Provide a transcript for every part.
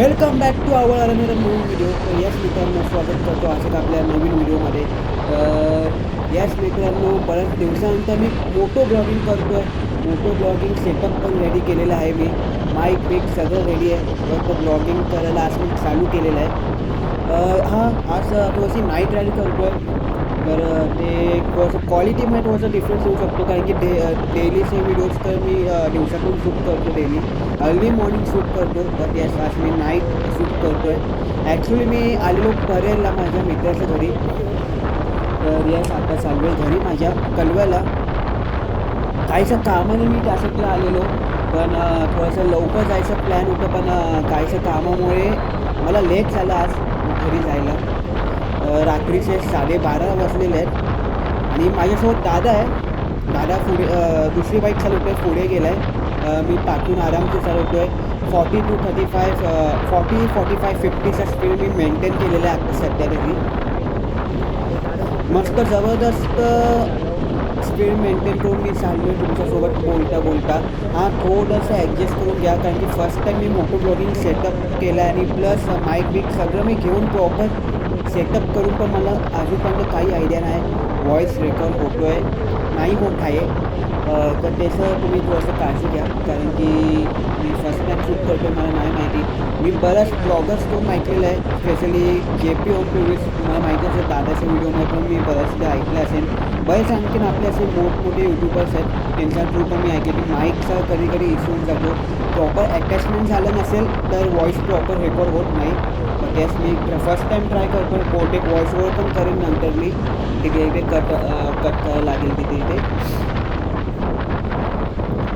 Welcome back to our another नवीन video. तर yes मित्रांनो, स्वागत करतो अशाच आपल्या नवीन व्हिडिओमध्ये. तर यस मित्रांनो, बऱ्याच दिवसानंतर मी मोटो ब्लॉगिंग करतो आहे. मोटो ब्लॉगिंग सेटअप पण रेडी केलेला आहे मी. माईक बिक सगळं रेडी आहे. तर ब्लॉगिंग करायला आज मी चालू केलेलं आहे. आज थोडीशी नाईट राईड करतो आहे. तर ते थोडंसं क्वालिटीमध्ये थोडंसं डिफरन्स येऊ शकतो, कारण की डेलीचे व्हिडिओज तर मी दिवसातून शूट करतो. डेली अर्ली मॉर्निंग शूट करतो. तर यस, आज मी नाईट शूट करतो आहे. ॲक्च्युली मी आलेलो परेलला माझ्या मित्राच्या घरी. तर यस, आता चालू आहे घरी माझ्या कलव्याला. काहीच्या कामाने मी त्यासाठी आलेलो, पण थोडंसं लवकर जायचं प्लॅन होतं, पण काहीच्या कामामुळे मला लेट झालं आज घरी जायला. रात्रीचे 12:30 वाजलेले आहेत आणि माझ्यासोबत दादा आहे. दादा पुढे दुसरी बाईक चालवतो आहे, पुढे गेला आहे. मी पाठून आरामशी चालवतो आहे. 40 to 35 40, 45, 50चा स्पीड मी मेंटेन केलेला आहे आता सध्या तरी. मस्त जबरदस्त स्पीड मेंटेन करून मी चाललो आहे तुमच्यासोबत बोलता. थोडंसं ॲडजस्ट करून घ्या, कारण की फर्स्ट टाईम मी मोटो ब्लॉगिंग सेटअप केलं आहे आणि प्लस माईक बिक सगळं मी घेऊन प्रॉपर सेटअप करून पण मला अजूनपर्यंत काही आयडिया नाही व्हॉईस रेकॉर्ड होतो आहे नाही होत आहे. तर त्याचं तुम्ही थोडंसं काळजी घ्या, कारण की मी फर्स्ट टाईम शूट करतो, मला नाही माहिती. मी बऱ्याच ब्लॉगर्सकडून ऐकलेलं आहे, स्पेशली JP ऑन टुरिस्ट. तुम्हाला माहिती असेल, दादाच्या व्हिडिओमध्ये पण मी बऱ्याचदा ऐकलं असेल. बरेच आणखीन आपले असे मोठमोठे यूट्यूबर्स आहेत, त्यांच्या थ्रू पण मी ऐकले की माईकचा कधी इश्यू जातो. प्रॉपर अटॅचमेंट झालं नसेल तर व्हॉईस प्रॉपर रेकॉर्ड होत नाही. But yes, me first time try करतो. बहुतेक व्हॉईसवर पण करेन नंतर मी. तिथे कट करायला लागेल तिथे.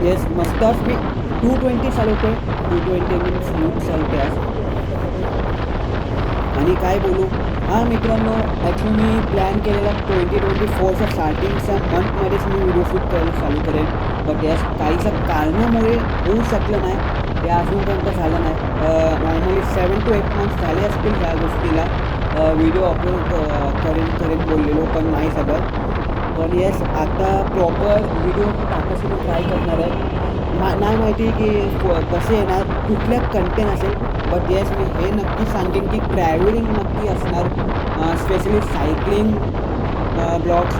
येस, मस्ताच मी 220 चालवतो आहे. 220 मी स्मूथ चालते आज. आणि काय बोलू, मित्रांनो, ॲक्च्युली मी प्लॅन केलेला 2024च्या स्टार्टिंगच्या मंथमध्येच मी व्हिडिओ शूट करायला चालू करेन. बट यास काहीच्या कारणामुळे होऊ शकलं नाही, ते अजूनपर्यंत झालं नाही. नॉर्मली 7 to 8 मंथ्स झाले असतील ह्या गोष्टीला. व्हिडिओ अपलोड करेन बोललेलो, पण नाही झालं. पण येस, आता प्रॉपर व्हिडिओ टाकायसाठी ट्राय करणार आहे. नाही माहिती की कसे येणार, कुठल्या कंटेंट असेल. बट येस, मी हे नक्की सांगेन की ट्रॅव्हलिंग नक्की असणार, specially cycling blogs,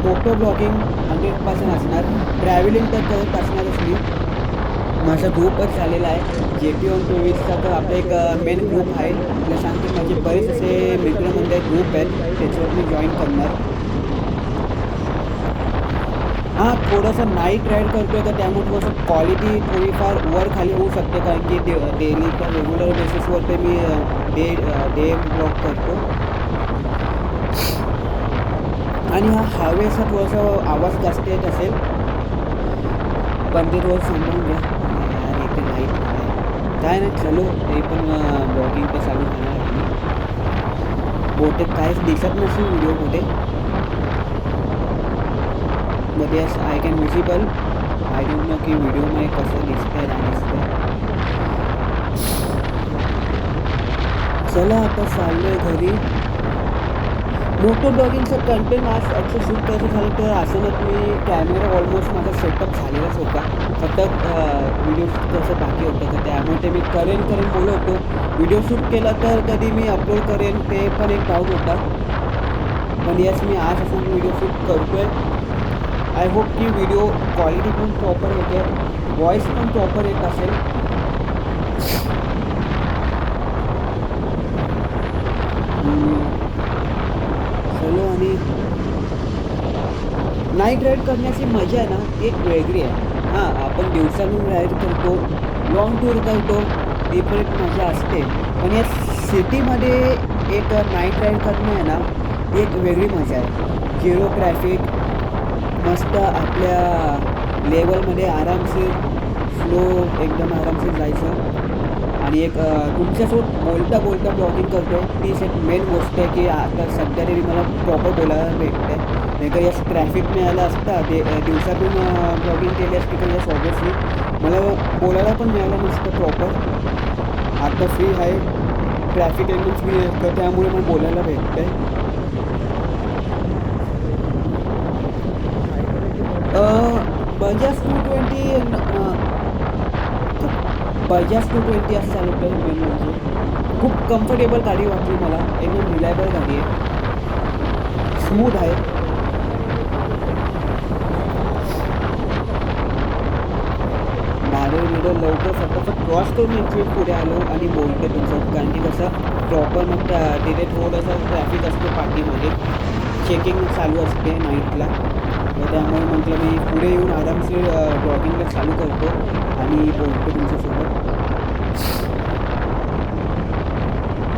moto blogging 100% असणार. ट्रॅव्हलिंग तर करत असणारच मी. माझा ग्रुपच झालेला आहे JP ऑन टुरिस्टचा. तर आपला एक मेन ग्रुप आहे. तुला सांगते, माझे बरेच असे मित्रमंडळ ग्रुप आहेत, त्याच्यावर मी जॉईन करणार. थोडंसं नाईट राईड करतो आहे, तर त्यामुळे थोडंसं क्वालिटी थोडीफार वर खाली होऊ शकते, कारण की डेलीच्या रेग्युलर बेसिसवर ते मी डे ब्लॉग करतो. आणि हवेचा थोडासा आवाज जास्त येत असेल, पण ते थोडं समजून घ्या. यार इथे लाईट काय नाही, चलो ते पण ब्लॉगिंग तर चालू करणार आहे. बहुतेक काहीच दिसत नसेल व्हिडिओमध्ये. But yes, I can visible. I don't know की व्हिडिओमध्ये कसं दिसतंय नाही दिसतंय. चला, आता चाललो आहे घरी. मोटो ब्लॉगिंगचं कंटेंट आज ॲक्च्युअली शूट करायचं झालं तर अचानक मी कॅमेरा ऑलमोस्ट माझा सेटअप झालेलाच होता, फक्त व्हिडिओ शूट करायचं बाकी होतं. तर त्यामुळे ते मी करेन बोलत होतो. व्हिडिओ शूट केला तर कधी मी अपलोड करेन, ते पण एक डाऊट होता. पण येस, मी आज असं व्हिडिओ शूट करतो आहे. आय होप की व्हिडिओ क्वालिटी पण प्रॉपर येते, व्हॉईस पण प्रॉपर येत असेल. चलो, आणि नाईट राईड करण्याची मजा आहे ना, एक वेगळी आहे. आपण दिवसातून राईड करतो, लॉंग टूर करतो, ती पण एक मजा असते. पण या सिटीमध्ये एक नाईट राईड करणं आहे ना, ती एक वेगळी मजा आहे. झिरो ट्रॅफिक, मस्त आपल्या लेवलमध्ये आरामशीर स्लो एकदम आरामशीर जायचं. आणि एक तुमच्यासोबत बोलता ब्लॉगिंग करतो आहे, तीच एक मेन गोष्ट आहे की आता सध्या तरी मला प्रॉपर बोलायला भेटतं आहे. नाही का यस, ट्रॅफिक मिळालं असता दिवसातून ब्लॉगिंग केली असती तर यस ऑब्वियसली मला बोलायला पण मिळालं नसतं प्रॉपर. आता फ्री आहे, ट्रॅफिक एकदम फ्री आहे, तर त्यामुळे मला बोलायला भेटतं आहे. बजाज 220 बजाज 220 असं चालवतो आहे. मेन म्हणजे खूप कम्फर्टेबल गाडी वाटली मला, एकदम रिलायबल गाडी आहे, स्मूथ आहे. भाडं बिडं लवकर फटाफट क्रॉस करून ॲक्च्युली पुढे आलो आणि बोलतो तुमचं, कारण की कसं प्रॉपर मग तिथे थोडंसं ट्रॅफिक असतो पाठीमध्ये, चेकिंग चालू असते नाईटला. तर त्यामुळे म्हटलं मी पुढे येऊन आरामशीर ब्लॉगिंगला चालू करतो आणि बोलतो तुमच्यासोबत.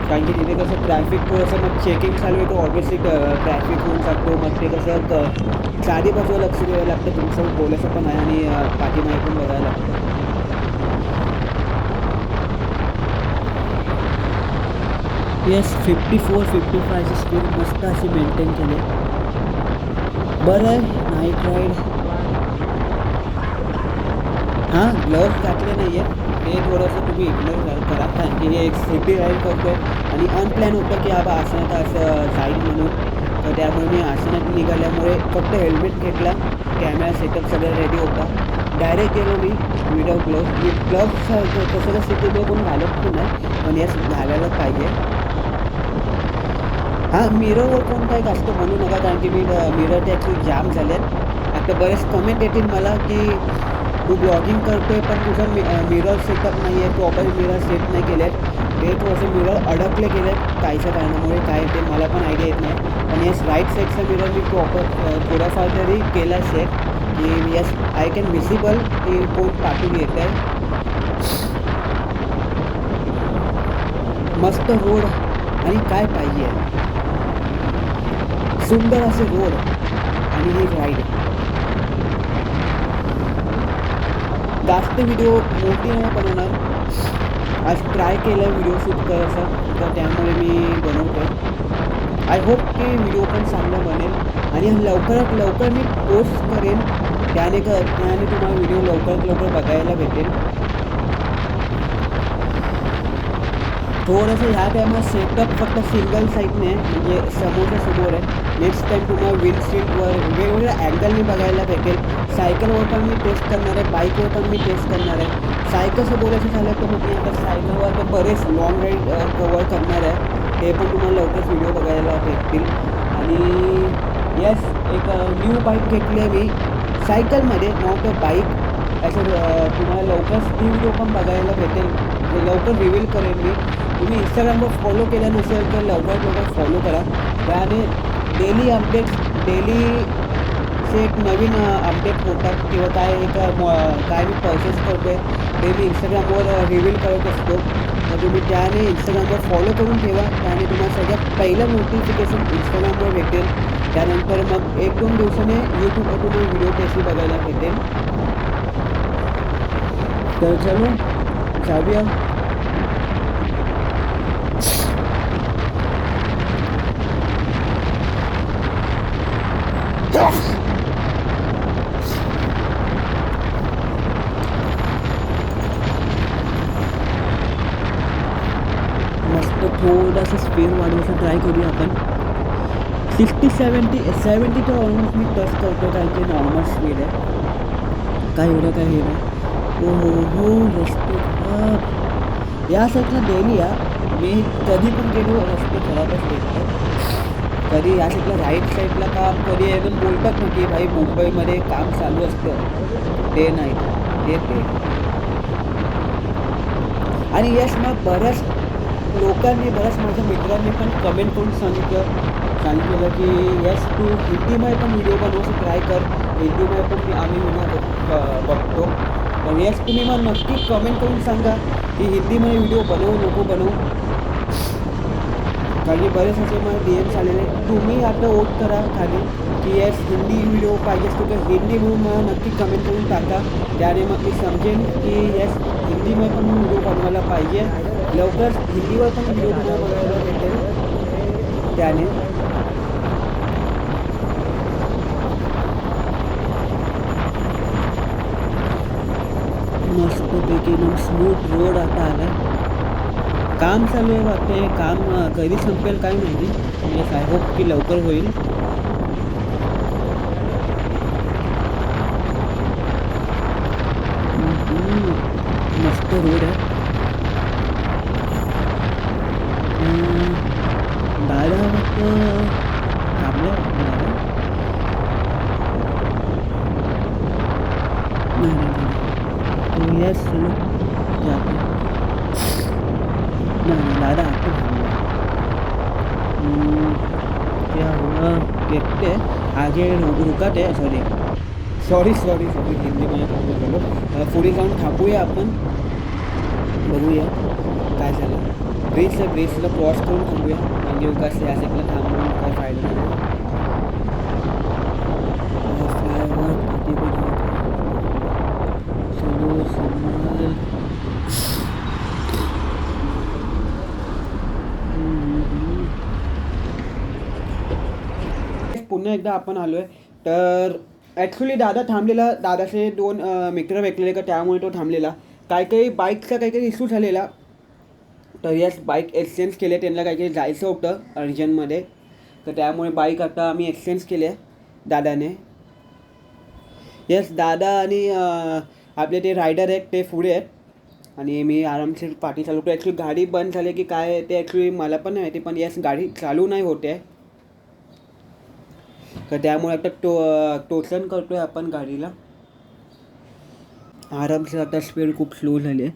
कारण की तिथे कसं ट्रॅफिक थोडंसं मग चेकिंग चालू आहे, तर ऑब्वियसली ट्रॅफिक होऊन जातो. मग ते कसं चारी बाजूला लक्ष द्यावं लागतं, तुमचं बोलायचं पण आहे आणि पाठीमागे पण बघायला लागतं. येस 54-55ची स्पीड मस्त अशी मेंटेन केली. बरं आहे. नाईट राईड, हां ग्लव्स घातले नाही आहे, हे थोडंसं तुम्ही इग्नोर करा, कारण की हे एक सिटी राईड करतो आहे आणि अनप्लॅन होतं की बाबा आसनात असं जाईल म्हणून. तर त्यामुळे मी आसनात निघाल्यामुळे फक्त हेल्मेट घेतला, कॅमेरा सेटअप सगळं रेडी होता, डायरेक्ट गेलो मी विदाऊट ग्लव्स. मी ग्लव्स कसं सिटीमध्ये कोण घालत पण नाही, पण यास घालायला पाहिजे. हां मिररवर कोण काही जास्त बोलू नका, कारण की मी मिरर त्याची जाम झाले आहेत. आता बरेच कमेंट येतील मला की तू ब्लॉगिंग करतो आहे पण तुझं मिरर सेटअप नाही आहे, प्रॉपर मिरर सेट नाही केले आहेत, ते थोडंसं मिरर अडकले गेले आहेत काहीच्या कारणामुळे, काय ते मला पण आयडिया येत नाही. पण येस राईट साईडचा मिरर मी प्रॉपर थोडाफार तरी केला सेट की येस आय कॅन विजिबल की कोण पाठवून येत आहे. मस्त रोड आणि काय पाहिजे, सुंदर असे रोड आणि ही राईड. जास्त व्हिडिओ मोठी नाही बनवणार, आज ट्राय केलं व्हिडिओ शूट करायचं, तर त्यामुळे मी बनवतो आहे. आय होप की व्हिडिओ पण चांगला बनेल आणि लवकरात लवकर मी पोस्ट करेन, त्याने तुम्हाला व्हिडिओ लवकरात लवकर बघायला भेटेल. थोडंसं ह्या टायमात सेटअप फक्त सिंगल साईडने म्हणजे समोरच्या समोर आहे. नेक्स्ट टाईम तुम्हाला विंडशील्डवर वेगवेगळ्या अँगलने बघायला भेटेल. सायकलवर पण मी टेस्ट करणार आहे, बाईकवर पण मी टेस्ट करणार आहे. सायकलचं बोलायचं झालं तर मग मी आता सायकलवर तर बरेच लॉंग राईड कवर करणार आहे, ते पण तुम्हाला लवकरच व्हिडिओ बघायला भेटतील. आणि येस एक न्यू बाईक घेतली आहे मी सायकलमध्ये, नॉट अ बाईक. असं तुम्हाला लवकरच ती व्हिडिओ पण बघायला भेटेल, लवकर रिव्हील करेन मी. तुम्ही इंस्टाग्रामवर फॉलो केलं नसेल तर लवकरात लवकर फॉलो करा, त्याने डेली अपडेट्स, डेलीचे एक नवीन अपडेट होतात किंवा काय काय मी परचेस करतो आहे ते मी इंस्टाग्रामवर रिव्हील करत असतो. तर तुम्ही त्याने इंस्टाग्रामवर फॉलो करून ठेवा, त्याने तुम्हाला सगळ्यात पहिलं नोटिफिकेशन इंस्टाग्रामवर भेटेल. त्यानंतर मग 1-2 दिवसाने यूट्यूबवर तुम्हाला व्हिडिओ कशी बघायला भेटेल. तर चलो जाऊया. मस्त थोडंसं स्पीड वाढवायचा ट्राय करूया आपण. 60-70 तर ऑलमोस्ट मी टच करतो, कारण की नॉर्मल स्पीड आहे, काय एवढं काय हे नाही. हो हो हो रस्ते खराब या साईडला डेली या, मी कधी पण गेलो रस्ते खराबच भेटतात. कधी या साईडला राईट साईडला काम, कधी एकदम बोलतात ना की भाई मुंबईमध्ये काम चालू असतं, ते नाही ते. आणि यस मग बऱ्याच लोकांनी, बऱ्याच माझ्या मित्रांनी पण कमेंट करून सांगितलेलं की यस तू हिंदीमध्ये पण व्हिडिओ बनवायचं ट्राय कर, हिंदीमध्ये पण आम्ही व्हिडिओ बघतो. पण यस तुम्ही मग नक्की कमेंट करून सांगा की हिंदीमध्ये व्हिडिओ बनवू नको बनवू, कारण की बरेच असे मला DMs आलेले. तुम्ही आता वोट करा खाली की येस हिंदी व्हिडिओ पाहिजे असतो तर हिंदी म्हणून मला नक्की कमेंट करून टाका, त्याने मग मी समजेन की येस हिंदीमध्ये पण व्हिडिओ बनवायला पाहिजे. लवकर हिंदीवर पण व्हिडिओ तुम्हाला बघायला भेटेल त्याने. मस्तपैकी एकदम स्मूथ रोड आता आला आहे. काम चालू आहे वाटते, काम कधी संपेल काय माहिती. येस आय होप की लवकर होईल. मस्त वाटतं रोड आहे. दादा वाटतं थांबलं वाटतं दादा. नहीं तो यस चलो जाते नहीं दादा आपको क्या हुआ देखते आगे रुकत आहे. सॉरी हिंदीमध्ये थांबत गेलो. पुढे जाऊन थांबूया आपण, बघूया काय झालं. ब्रिजला क्रॉस करून थांबूया. म्हणजे उगाच या साईडला थांबून काय फायदा नाही. फ्लायओव्हर पाठी पुन्हा एकदा आपण आलो आहे. तर ॲक्च्युली दादा थांबलेला, दादाचे 2 मित्र भेटलेले का, त्यामुळे तो थांबलेला. काही बाईकचा काही इश्यू झालेला. तर यस बाईक एक्सचेंज केले. त्यांना काही जायचं होतं अर्जंटमध्ये, तर त्यामुळे बाईक आता आम्ही एक्सचेंज केली आहे दादाने. यस दादा आणि आपले ते रायडर आहेत ते पुढे आहेत आणि मी आरामशीर पाठी चालवतो. ॲक्च्युली गाडी बंद झाली की काय ते ॲक्च्युली मला पण नाही माहिती, पण यस गाडी चालू नाही होते. तर त्यामुळे आता टोचन करतो आहे आपण गाडीला आरामशीर. आता स्पीड खूप स्लो झाली आहे.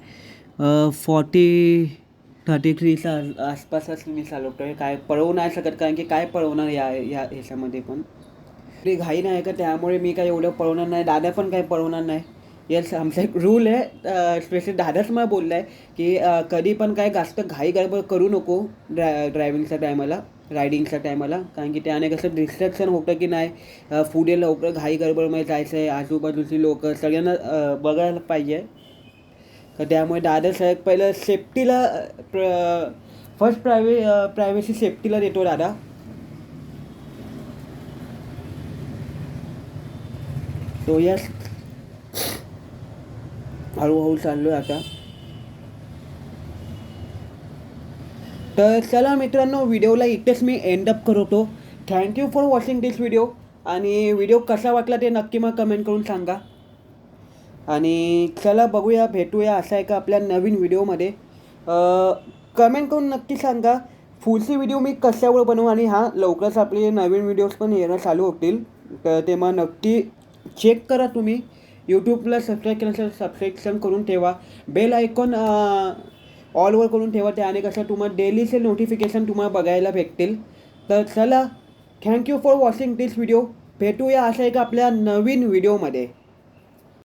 40-33च्या आसपासच मी चालवतो आहे. काय पळवू नाही शकत, कारण की काय पळवणार या ह्याच्यामध्ये पण तरी घाई नाही का, त्यामुळे मी काय एवढं पळवणार नाही. दादा पण काही पळवणार नाही. येस आमचा एक रूल आहे. स्पेशली दादाच मला बोलला आहे की कधी पण काय जास्त घाई गडबड करू नको ड्रायव्हिंगच्या टायमाला, रायडिंगच्या टायमाला, कारण की त्याने कसं डिस्ट्रॅक्शन होतं की नाही. पुढे लवकर घाई गडबडमध्ये जायचं आहे, आजूबाजूची लोक सगळ्यांना बघायला पाहिजे. तर त्यामुळे दादा साहेब पहिलं सेफ्टीला फर्स्ट प्रायव्हेसी सेफ्टीला देतो दादा. तो यस हळूहळू चाललो आहे आता. तर चला मित्रांनो, व्हिडिओला इथेच मी एंडअप करतो. Thank you for watching this video. आणि व्हिडिओ कसा वाटला ते नक्की मग कमेंट करून सांगा. आणि चला बघूया, भेटूया असा एका आपल्या नवीन व्हिडिओमध्ये. कमेंट करून नक्की सांगा पुढची व्हिडिओ मी कशावर बनवू. आणि हां, लवकरच आपले नवीन व्हिडिओज पण येणं चालू होतील, तर ते मग नक्की चेक करा. तुम्ही यूट्यूबला सबस्क्राईब केलं असेल सबस्क्रिप्शन करून ठेवा. बेल आयकॉन ऑलवर करून ठेवा. त्याने कसं तुम्हाला डेलीचे नोटिफिकेशन तुम्हाला बघायला भेटतील. तर चला, thank you for watching this video. भेटूया असा एक आपल्या नवीन व्हिडिओमध्ये.